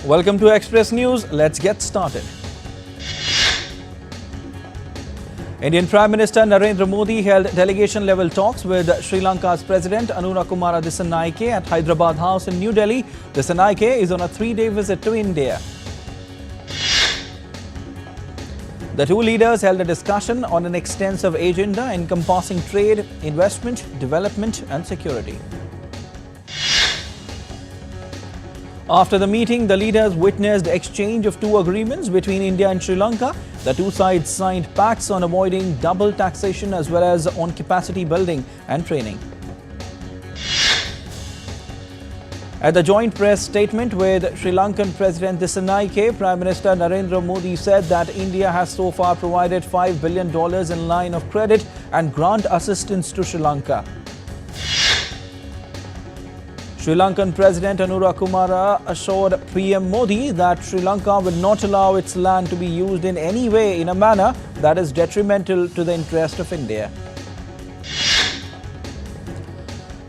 Welcome to Express News. Let's get started. Indian Prime Minister Narendra Modi held delegation-level talks with Sri Lanka's President Anurakkumara Dissanayake at Hyderabad House in New Delhi. Dissanayake is on a 3-day visit to India. The two leaders held a discussion on an extensive agenda encompassing trade, investment, development and security. After the meeting, the leaders witnessed exchange of two agreements between India and Sri Lanka. The two sides signed pacts on avoiding double taxation as well as on capacity building and training. At the joint press statement with Sri Lankan President Dissanayake, Prime Minister Narendra Modi said that India has so far provided $5 billion in line of credit and grant assistance to Sri Lanka. Sri Lankan President Anurakkumara assured PM Modi that Sri Lanka will not allow its land to be used in any way in a manner that is detrimental to the interest of India.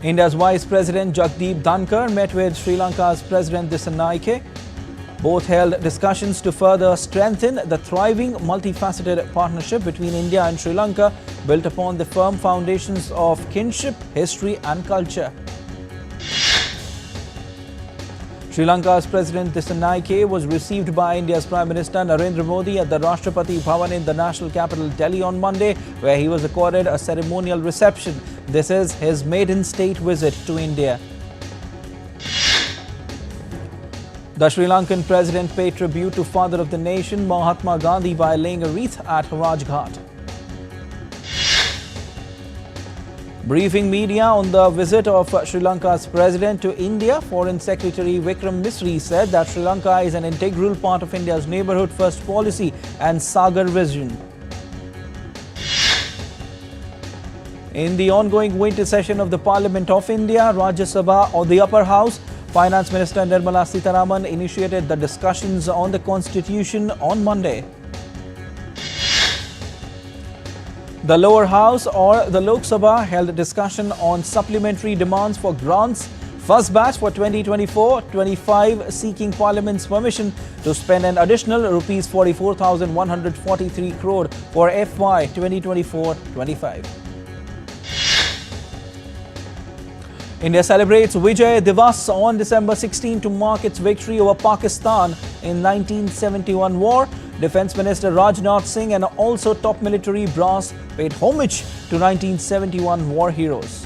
India's Vice President Jagdeep Dhankar met with Sri Lanka's President Dissanayake. Both held discussions to further strengthen the thriving multifaceted partnership between India and Sri Lanka, built upon the firm foundations of kinship, history and culture. Sri Lanka's President Dissanayake was received by India's Prime Minister Narendra Modi at the Rashtrapati Bhavan in the national capital Delhi on Monday, where he was accorded a ceremonial reception. This is his maiden state visit to India. The Sri Lankan President paid tribute to Father of the Nation Mahatma Gandhi by laying a wreath at Rajghat. Briefing media on the visit of Sri Lanka's President to India, Foreign Secretary Vikram Misri said that Sri Lanka is an integral part of India's neighbourhood first policy and Sagar vision. In the ongoing winter session of the Parliament of India, Rajya Sabha or the upper house, Finance Minister Nirmala Sitharaman initiated the discussions on the Constitution on Monday. The lower house or the Lok Sabha held a discussion on supplementary demands for grants, first batch for 2024-25, seeking Parliament's permission to spend an additional Rs 44,143 crore for FY 2024-25. India celebrates Vijay Diwas on December 16 to mark its victory over Pakistan in 1971 war. Defence Minister Rajnath Singh and also top military brass paid homage to 1971 war heroes.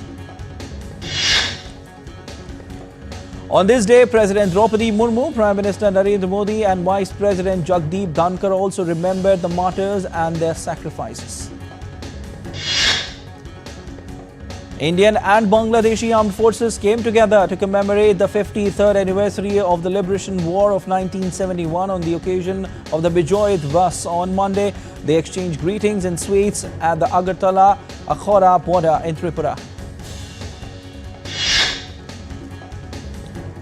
On this day, President Draupadi Murmu, Prime Minister Narendra Modi and Vice President Jagdeep Dhankar also remembered the martyrs and their sacrifices. Indian and Bangladeshi armed forces came together to commemorate the 53rd anniversary of the Liberation War of 1971 on the occasion of the Vijay Diwas on Monday. They exchanged greetings and sweets at the Agartala-Akhora border in Tripura.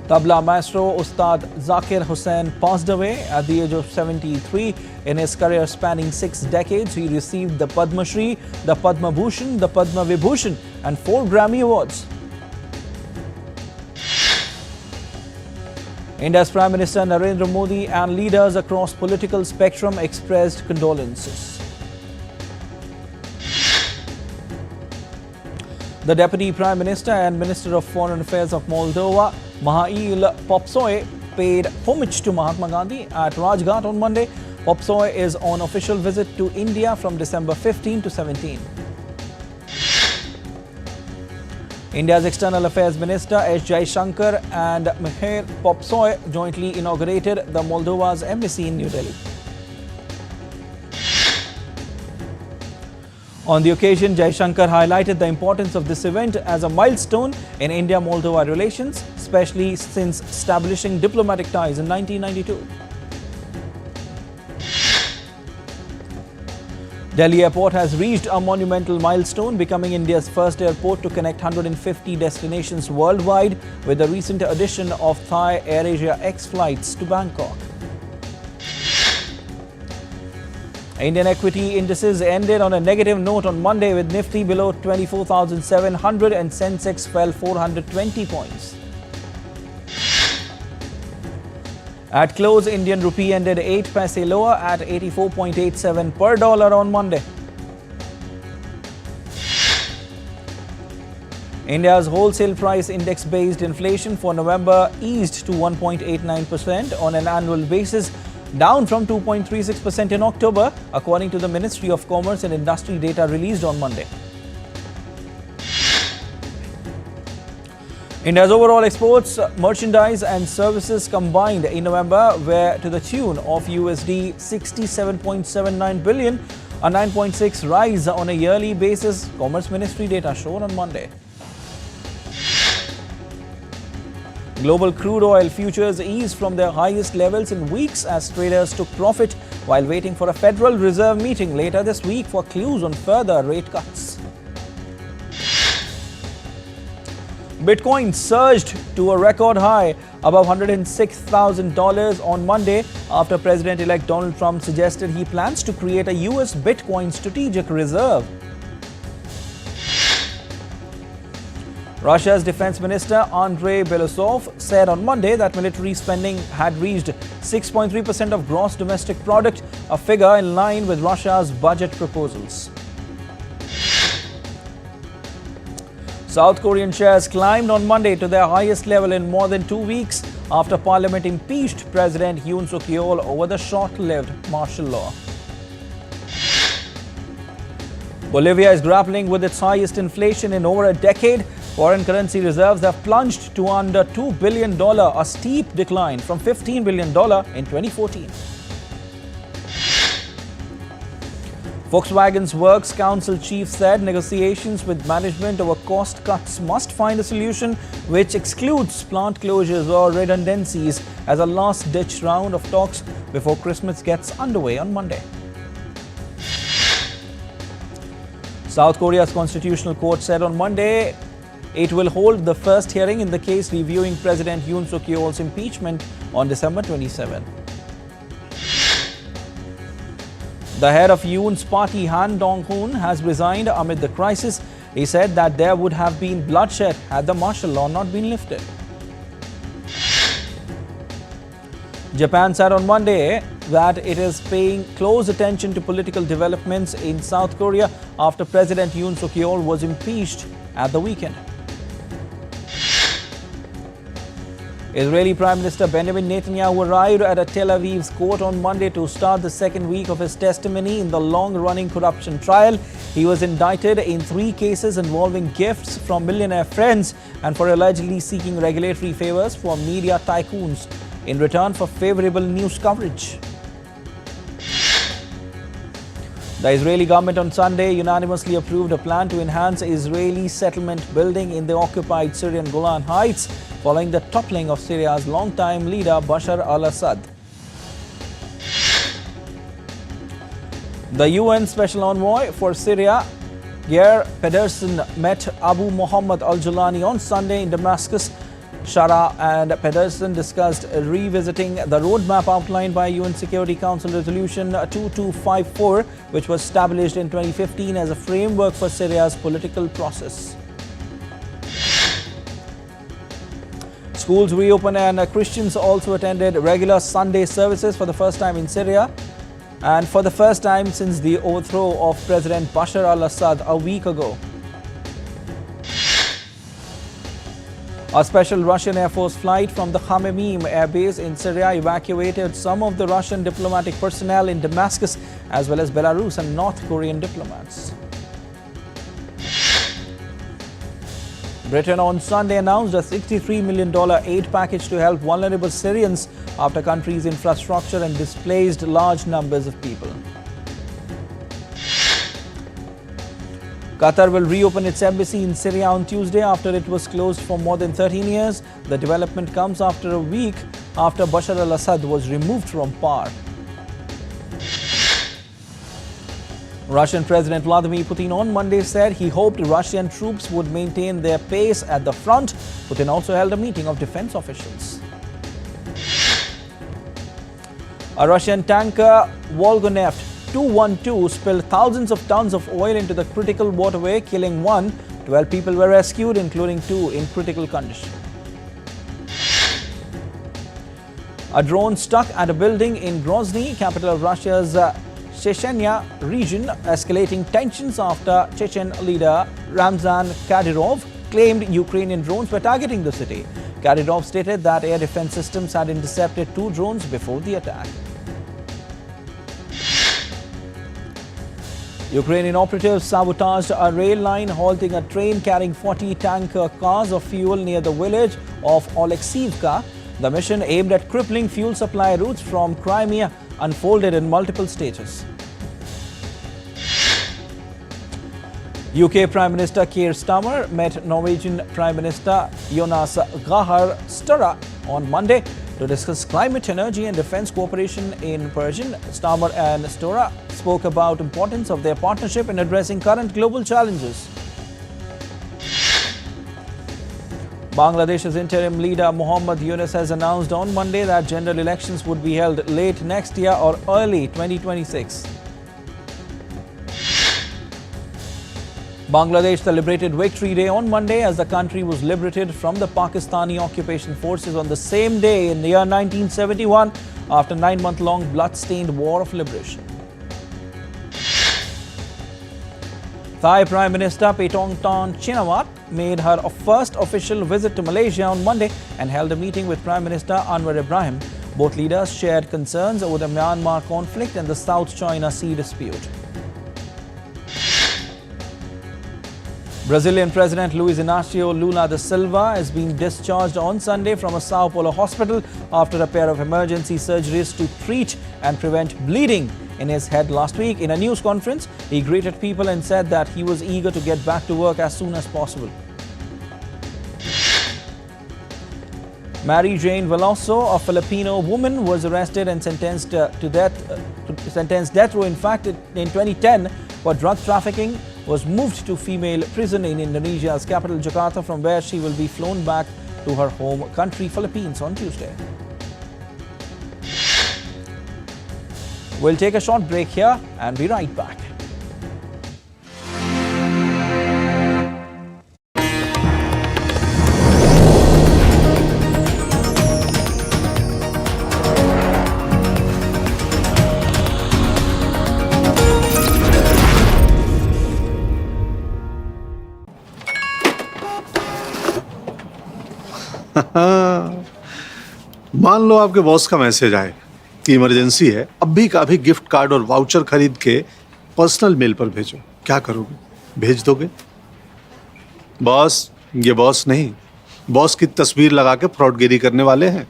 Tabla maestro Ustad Zakir Hussain passed away at the age of 73. In his career spanning 6 decades, he received the Padma Shri, the Padma Bhushan, the Padma Vibhushan and 4 Grammy Awards. India's Prime Minister Narendra Modi and leaders across political spectrum expressed condolences. The Deputy Prime Minister and Minister of Foreign Affairs of Moldova, Mihail Popsoy, paid homage to Mahatma Gandhi at Rajghat on Monday. Popsoy is on official visit to India from December 15 to 17. India's External Affairs Minister S. Jaishankar and Mihail Popsoy jointly inaugurated the Moldova's embassy in New Delhi. On the occasion, Jaishankar highlighted the importance of this event as a milestone in India-Moldova relations, especially since establishing diplomatic ties in 1992. Delhi Airport has reached a monumental milestone, becoming India's first airport to connect 150 destinations worldwide with the recent addition of Thai AirAsia X flights to Bangkok. Indian equity indices ended on a negative note on Monday with Nifty below 24,700 and Sensex fell 420 points. At close, Indian rupee ended 8 paise lower at 84.87 per dollar on Monday. India's wholesale price index-based inflation for November eased to 1.89% on an annual basis, down from 2.36% in October, according to the Ministry of Commerce and Industry data released on Monday. India's overall exports, merchandise and services combined in November were to the tune of USD 67.79 billion, a 9.6 rise on a yearly basis, Commerce Ministry data showed on Monday. Global crude oil futures eased from their highest levels in weeks as traders took profit while waiting for a Federal Reserve meeting later this week for clues on further rate cuts. Bitcoin surged to a record high above $106,000 on Monday after President-elect Donald Trump suggested he plans to create a US Bitcoin strategic reserve. Russia's Defense Minister Andrei Belousov said on Monday that military spending had reached 6.3% of gross domestic product, a figure in line with Russia's budget proposals. South Korean shares climbed on Monday to their highest level in more than 2 weeks after Parliament impeached President Yoon Suk-yeol over the short-lived martial law. Bolivia is grappling with its highest inflation in over a decade. Foreign currency reserves have plunged to under $2 billion, a steep decline from $15 billion in 2014. Volkswagen's Works Council chief said negotiations with management over cost cuts must find a solution which excludes plant closures or redundancies as a last-ditch round of talks before Christmas gets underway on Monday. South Korea's Constitutional Court said on Monday it will hold the first hearing in the case reviewing President Yoon Suk-yeol's impeachment on December 27. The head of Yoon's party, Han Dong-hoon, has resigned amid the crisis. He said that there would have been bloodshed had the martial law not been lifted. Japan said on Monday that it is paying close attention to political developments in South Korea after President Yoon Suk-yeol was impeached at the weekend. Israeli Prime Minister Benjamin Netanyahu arrived at a Tel Aviv's court on Monday to start the second week of his testimony in the long-running corruption trial. He was indicted in 3 cases involving gifts from millionaire friends and for allegedly seeking regulatory favors for media tycoons in return for favorable news coverage. The Israeli government on Sunday unanimously approved a plan to enhance Israeli settlement building in the occupied Syrian Golan Heights following the toppling of Syria's longtime leader Bashar al-Assad. The UN Special Envoy for Syria, Geir Pedersen, met Abu Muhammad al-Julani on Sunday in Damascus. Shara and Pedersen discussed revisiting the roadmap outlined by UN Security Council Resolution 2254, which was established in 2015 as a framework for Syria's political process. Schools reopened and Christians also attended regular Sunday services for the first time in Syria and for the first time since the overthrow of President Bashar al-Assad a week ago. A special Russian Air Force flight from the Khmeimim Air Base in Syria evacuated some of the Russian diplomatic personnel in Damascus as well as Belarus and North Korean diplomats. Britain on Sunday announced a $63 million aid package to help vulnerable Syrians after country's infrastructure and displaced large numbers of people. Qatar will reopen its embassy in Syria on Tuesday after it was closed for more than 13 years. The development comes after a week after Bashar al-Assad was removed from power. Russian President Vladimir Putin on Monday said he hoped Russian troops would maintain their pace at the front. Putin also held a meeting of defense officials. A Russian tanker, Volgoneft 212, spilled thousands of tons of oil into the critical waterway, killing 1. 12 people were rescued, including 2 in critical condition. A drone stuck at a building in Grozny, capital of Russia's Chechnya region, escalating tensions after Chechen leader Ramzan Kadyrov claimed Ukrainian drones were targeting the city. Kadyrov stated that air defense systems had intercepted 2 drones before the attack. Ukrainian operatives sabotaged a rail line, halting a train carrying 40 tanker cars of fuel near the village of Oleksivka. The mission, aimed at crippling fuel supply routes from Crimea, unfolded in multiple stages. UK Prime Minister Keir Starmer met Norwegian Prime Minister Jonas Gahr Støre on Monday to discuss climate, energy and defense cooperation in Persian. Starmer and Støre spoke about the importance of their partnership in addressing current global challenges. Bangladesh's interim leader Muhammad Yunus has announced on Monday that general elections would be held late next year or early 2026. Bangladesh celebrated Victory Day on Monday as the country was liberated from the Pakistani occupation forces on the same day in the year 1971 after a 9-month-long blood-stained war of liberation. Thai Prime Minister Paetongtarn Shinawatra made her first official visit to Malaysia on Monday and held a meeting with Prime Minister Anwar Ibrahim. Both leaders shared concerns over the Myanmar conflict and the South China Sea dispute. Brazilian President Luiz Inácio Lula da Silva has been discharged on Sunday from a Sao Paulo hospital after a pair of emergency surgeries to treat and prevent bleeding in his head last week. In a news conference, he greeted people and said that he was eager to get back to work as soon as possible. Mary Jane Veloso, a Filipino woman, was arrested and sentenced death row, in fact, in 2010 for drug trafficking, was moved to female prison in Indonesia's capital Jakarta, from where she will be flown back to her home country, Philippines, on Tuesday. We'll take a short break here and be right back. मान लो आपके boss का message आए कि emergency है, अभी का अभी gift card और वाउचर खरीद के पर्सनल मेल पर भेजो। क्या करोगे? भेज दोगे? बॉस, ये बॉस नहीं, बॉस की तस्वीर लगा के फ्रॉडगिरी करने वाले हैं।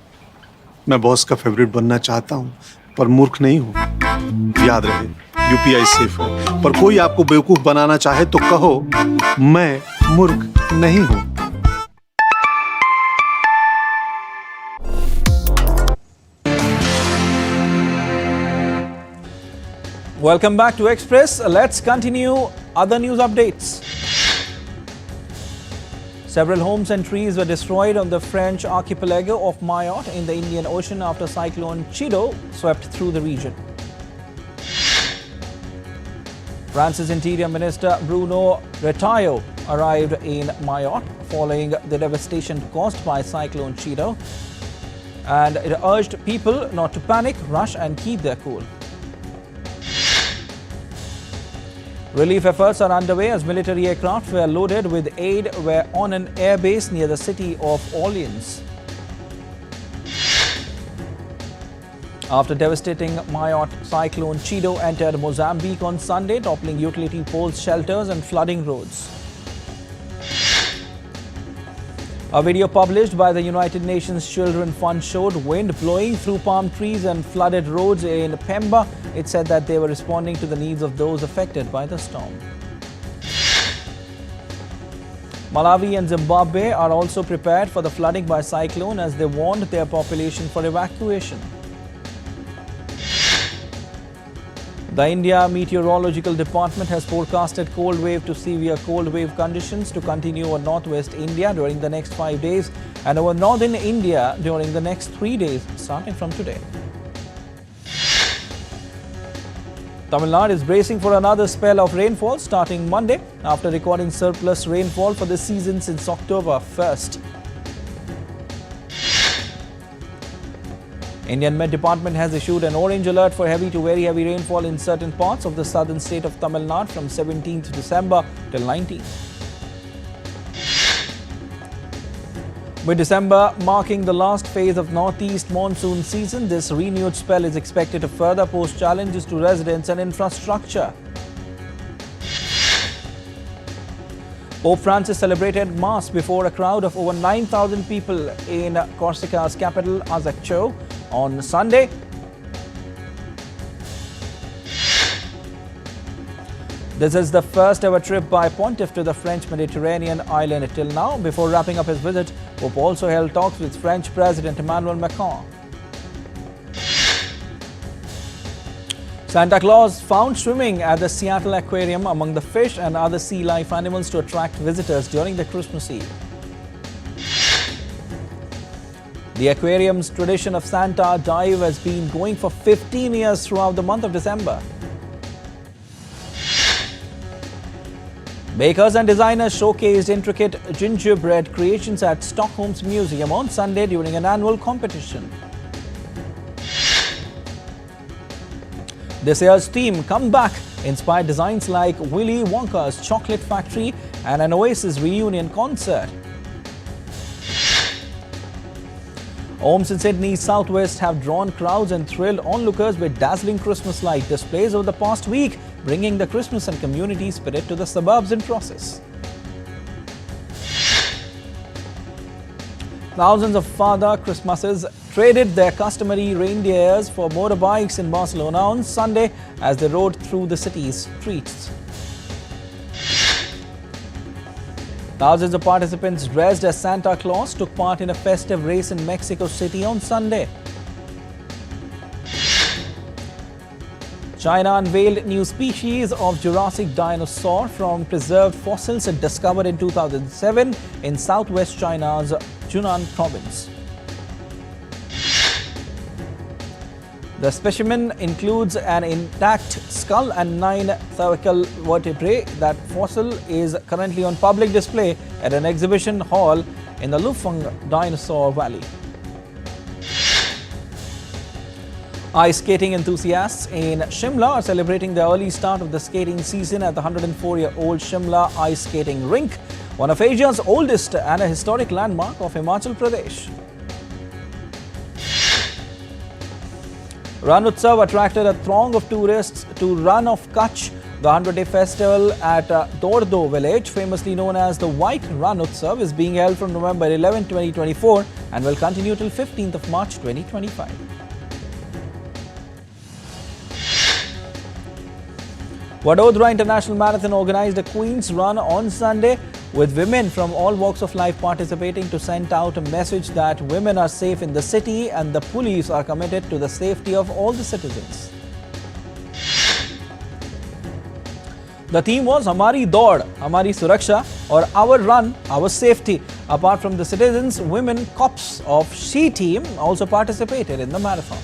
मैं बॉस का फेवरेट बनना चाहता हूं, पर मूर्ख नहीं हूं। याद रहे, यूपीआई सेफ है, पर कोई आपको बेवकूफ बनाना चाहे तो कहो मैं मूर्ख नहीं हूं। Welcome back to Express. Let's continue other news updates. Several homes and trees were destroyed on the French archipelago of Mayotte in the Indian Ocean after cyclone Chido swept through the region. France's Interior Minister Bruno Retailleau arrived in Mayotte following the devastation caused by cyclone Chido, and it urged people not to panic, rush and keep their cool. Relief efforts are underway as military aircraft were loaded with aid were on an airbase near the city of Orleans. After devastating Mayotte, cyclone Chido entered Mozambique on Sunday, toppling utility poles, shelters and flooding roads. A video published by the United Nations Children Fund showed wind blowing through palm trees and flooded roads in Pemba. It said that they were responding to the needs of those affected by the storm. Malawi and Zimbabwe are also prepared for the flooding by cyclone as they warned their population for evacuation. The India Meteorological Department has forecasted cold wave to severe cold wave conditions to continue over northwest India during the next 5 days and over northern India during the next 3 days starting from today. Tamil Nadu is bracing for another spell of rainfall starting Monday after recording surplus rainfall for the season since October 1st. Indian Met Department has issued an orange alert for heavy to very heavy rainfall in certain parts of the southern state of Tamil Nadu from 17th December till 19th. With December marking the last phase of northeast monsoon season, this renewed spell is expected to further pose challenges to residents and infrastructure. Pope Francis celebrated Mass before a crowd of over 9,000 people in Corsica's capital, Ajaccio, on Sunday. This is the first ever trip by Pontiff to the French Mediterranean island till now. Before wrapping up his visit, Pope also held talks with French President Emmanuel Macron. Santa Claus found swimming at the Seattle Aquarium among the fish and other sea life animals to attract visitors during the Christmas Eve. The aquarium's tradition of Santa dive has been going for 15 years throughout the month of December. Bakers and designers showcased intricate gingerbread creations at Stockholm's museum on Sunday during an annual competition. This year's theme, Come Back, inspired designs like Willy Wonka's Chocolate Factory and an Oasis reunion concert. Homes in Sydney's southwest have drawn crowds and thrilled onlookers with dazzling Christmas light displays over the past week, bringing the Christmas and community spirit to the suburbs in process. Thousands of Father Christmases traded their customary reindeers for motorbikes in Barcelona on Sunday as they rode through the city's streets. Thousands of participants dressed as Santa Claus took part in a festive race in Mexico City on Sunday. China unveiled new species of Jurassic dinosaur from preserved fossils it discovered in 2007 in southwest China's Yunnan province. The specimen includes an intact skull and 9 cervical vertebrae. That fossil is currently on public display at an exhibition hall in the Lufeng Dinosaur Valley. Ice skating enthusiasts in Shimla are celebrating the early start of the skating season at the 104-year-old Shimla Ice Skating Rink, one of Asia's oldest and a historic landmark of Himachal Pradesh. Ran Utsav attracted a throng of tourists to Run of Kutch, the 100-day festival at Doordo village, famously known as the White Ran Utsav, is being held from November 11, 2024 and will continue till 15th of March 2025. Vadodara International Marathon organized a Queen's Run on Sunday, with women from all walks of life participating to send out a message that women are safe in the city and the police are committed to the safety of all the citizens. The theme was Hamari Daud, Hamari Suraksha, or Our Run, Our Safety. Apart from the citizens, women cops of She Team also participated in the marathon.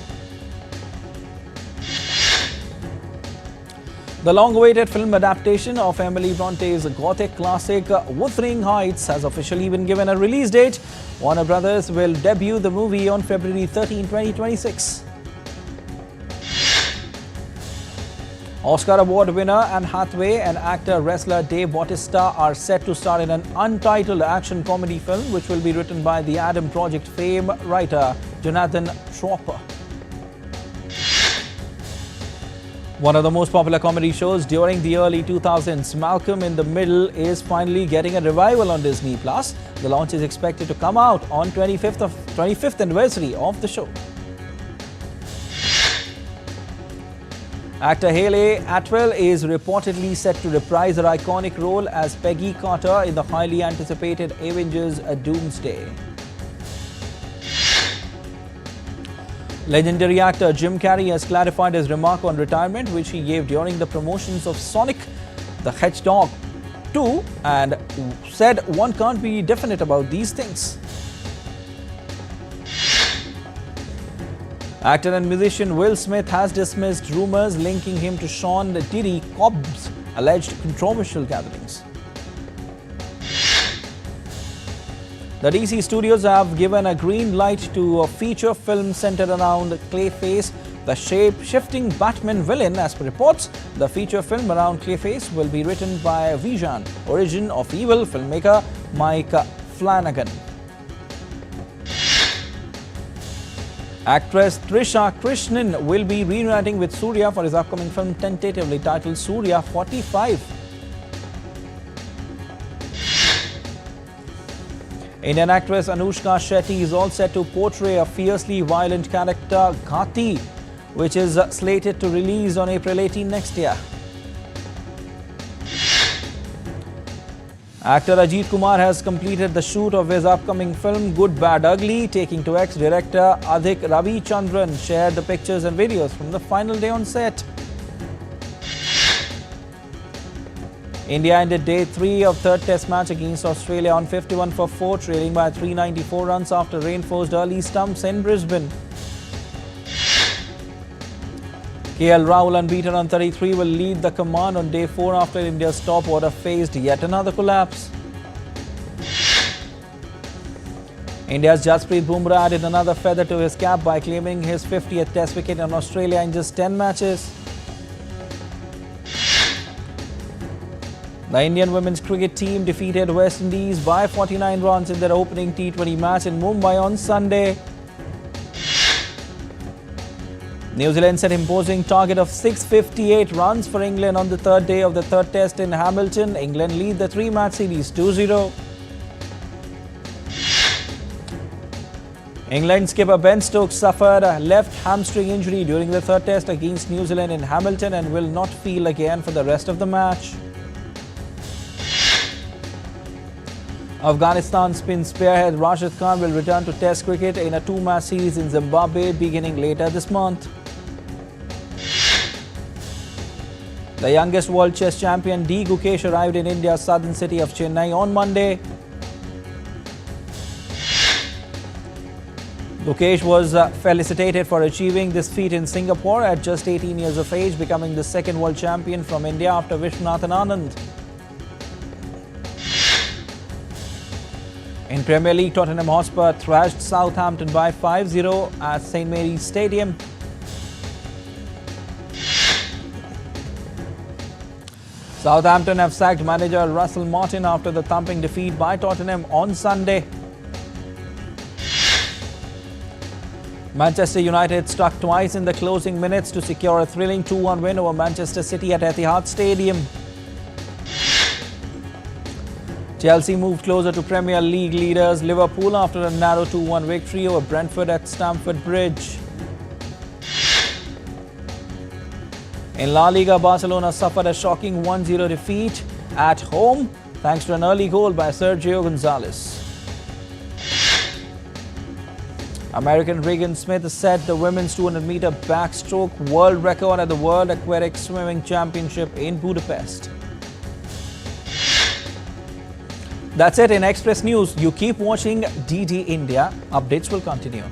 The long-awaited film adaptation of Emily Bronte's Gothic classic Wuthering Heights has officially been given a release date. Warner Brothers will debut the movie on February 13, 2026. Oscar Award winner Anne Hathaway and actor-wrestler Dave Bautista are set to star in an untitled action comedy film which will be written by the Adam Project fame writer Jonathan Tropper. One of the most popular comedy shows during the early 2000s, Malcolm in the Middle, is finally getting a revival on Disney+. The launch is expected to come out on 25th anniversary of the show. Actor Haley Atwell is reportedly set to reprise her iconic role as Peggy Carter in the highly anticipated Avengers Doomsday. Legendary actor Jim Carrey has clarified his remark on retirement, which he gave during the promotions of Sonic the Hedgehog 2, and said one can't be definite about these things. Actor and musician Will Smith has dismissed rumors linking him to Sean Diddy Cobb's alleged controversial gatherings. The DC studios have given a green light to a feature film centered around Clayface, the shape-shifting Batman villain. As per reports, the feature film around Clayface will be written by Vision, origin of evil filmmaker Mike Flanagan. Actress Trisha Krishnan will be reuniting with Surya for his upcoming film tentatively titled Surya 45. Indian actress Anushka Shetty is all set to portray a fiercely violent character, Ghati, which is slated to release on April 18 next year. Actor Ajit Kumar has completed the shoot of his upcoming film Good Bad Ugly, taking to ex-director Adhik Ravichandran shared the pictures and videos from the final day on set. India ended day 3 of third test match against Australia on 51 for 4, trailing by 394 runs after rain-forced early stumps in Brisbane. KL Rahul, unbeaten on 33, will lead the command on day 4 after India's top order faced yet another collapse. India's Jasprit Bumrah added another feather to his cap by claiming his 50th test wicket in Australia in just 10 matches. The Indian women's cricket team defeated West Indies by 49 runs in their opening T20 match in Mumbai on Sunday. New Zealand set imposing target of 658 runs for England on the third day of the third test in Hamilton. England lead the 3-match series 2-0. England skipper Ben Stokes suffered a left hamstring injury during the third test against New Zealand in Hamilton and will not field again for the rest of the match. Afghanistan spin spearhead Rashid Khan will return to Test cricket in a 2-match series in Zimbabwe beginning later this month. The youngest world chess champion D. Gukesh arrived in India's southern city of Chennai on Monday. Gukesh was felicitated for achieving this feat in Singapore at just 18 years of age, becoming the second world champion from India after Vishwanathan Anand. In Premier League, Tottenham Hotspur thrashed Southampton by 5-0 at St Mary's Stadium. Southampton have sacked manager Russell Martin after the thumping defeat by Tottenham on Sunday. Manchester United struck twice in the closing minutes to secure a thrilling 2-1 win over Manchester City at Etihad Stadium. Chelsea moved closer to Premier League leaders Liverpool after a narrow 2-1 victory over Brentford at Stamford Bridge. In La Liga, Barcelona suffered a shocking 1-0 defeat at home thanks to an early goal by Sergio Gonzalez. American Regan Smith set the women's 200-meter backstroke world record at the World Aquatic Swimming Championship in Budapest. That's it in Express News. You keep watching DD India. Updates will continue.